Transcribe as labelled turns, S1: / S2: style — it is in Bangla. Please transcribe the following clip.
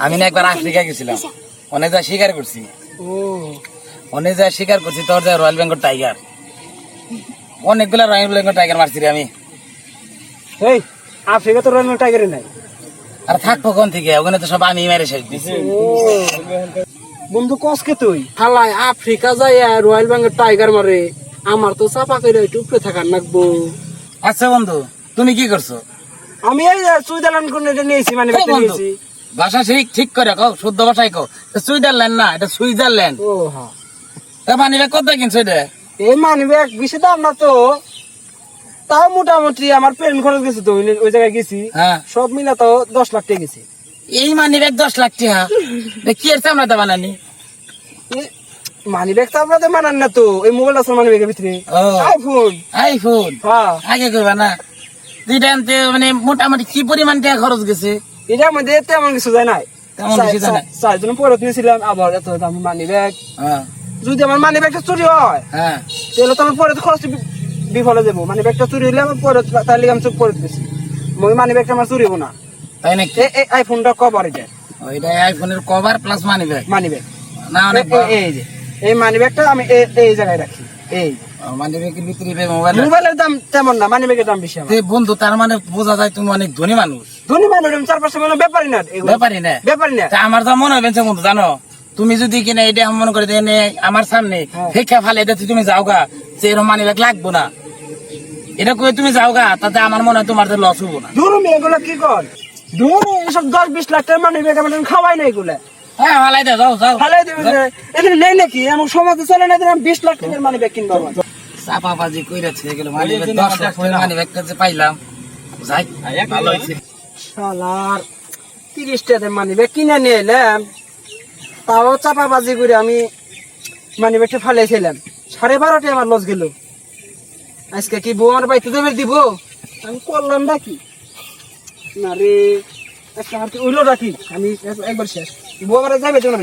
S1: আমি না একবার আফ্রিকা গেছিলাম, অনেক যা শিকার করছি। তোর যে রয়্যাল বেঙ্গল টাইগার, অনেকগুলা রয়্যাল বেঙ্গল টাইগার মারছি রে আমি।
S2: এই আফ্রিকা তো রয়্যাল বেঙ্গল টাইগার নাই।
S1: আর থাকবো কোন থেকে? ওখানে তো সব আমি মেরে শেষ দিছি।
S2: বন্ধু কসকে তুই হালাই আফ্রিকা যাই রয়্যাল বেঙ্গল টাইগার মারে, আমার তো চাপা করে একটু উপরে থাকার লাগবো।
S1: আচ্ছা বন্ধু, তুমি কি করছো?
S2: আমি এই সুইজারল্যান্ড কোন এটা নিয়েছি, মানে নিয়েছি।
S1: ভাষা ঠিক করে কও, শুদ্ধ ভাষায় কও। সুইজারল্যান্ড না, এটা সুইজারল্যান্ড।
S2: ও হ্যাঁ,
S1: মানি ব্যাগ কত কিনছো এটা?
S2: এই মানি ব্যাগ বেশি দাম না তো, তাও মোটামুটি আমার প্লেন খরচ গেছে তো, ওই জায়গায় গেছি, সব মিলা তো 10 লাখ টাকা গেছে।
S1: এই মানি ব্যাগ 10 লাখ টাকা? কি এর চামড়াতে বানানি?
S2: মানি ব্যাগ তো আপনাদের মানান না তো, এই মোবাইল আছে মানি ব্যাগের ভিতরে।
S1: আইফোন
S2: হ্যাঁ,
S1: আগে কইবা না। দুইটা আনতে মানে মোটামুটি কি পরিমাণ টাকা খরচ গেছে?
S2: এটার মধ্যে তেমন কিছু যায় নাই।
S1: তেমন কিছু যায় নাই।
S2: 4 জন পরে নিয়েছিলাম, আবার এত দাম মানি ব্যাগ। যদি আমার মানি ব্যাগটা চুরি হয়, তাহলে তো আমার পরে তো খরচ বিফলে যাবো। মানি ব্যাগটা চুরি হলে আমার পরে, তাহলে আমি চুপ করে দিচ্ছি, মানি ব্যাগটা আমার চুরি হবো না। তাই নাকি? এই আইফোনটা কভার, এটা
S1: ওইটা আইফোনের cover plus money bag.
S2: Money bag
S1: না, অনেক
S2: এই যে এই মানি ব্যাগটা আমি এই জায়গায় রাখি। এই
S1: মানি ব্যাগের ভিতরে
S2: মোবাইলের দাম তেমন না, মানি ব্যাগের দাম বেশি।
S1: বন্ধু, তার মানে বোঝা যায় তুমি অনেক ধনী মানুষ।
S2: ধনী মানুষ, আমি 4-5 মানে ব্যাপারই না। ব্যাপারই না।
S1: আমার যা মনে হবে বন্ধু, জানো, তুমি যদি কিনা এটা মনে করে আমার সামনে শিক্ষা ফালে এটা তুমি যাও গা, যে এরকম মানি ব্যাগ লাগবো না, এটা কই তুমি যাও গা, তাতে আমার মনে হয় তোমার লস হবো না।
S2: ধরুন এগুলো কি কর, ধরুন এসব 10-20 লাখ টাকার মানি ব্যাগ আমার খাওয়াই না এগুলা।
S1: হ্যাঁ, ফালাই দাও, যাও
S2: ফালাই দেবে। এটা নেই নাকি? এমন সমাজে চলে না, 20 লাখ টাকার মানি ব্যাগ কিনবো।
S1: চাপাবাজি কইরাছে এগুলো মানি ব্যাগ, 10 লাখ টাকার মানি ব্যাগটা যে পাইলাম, যাই ভালো হইছে।
S2: শালার 30 টাকার মানি ব্যাগ কিনে নিয়ে এলাম, তাও চাপাবাজি করে আমি মানি ব্যাগটা ফালাইছিলাম। 12.5 আমার লস গেল। আজকে কি বউ আমার বাড়িতে দেবে দিব? আমি করলাম নাকি না রে, আজকে আমার কি উইলো রাখি, আমি একবার শেষ। বউ আমার যাবে তো না।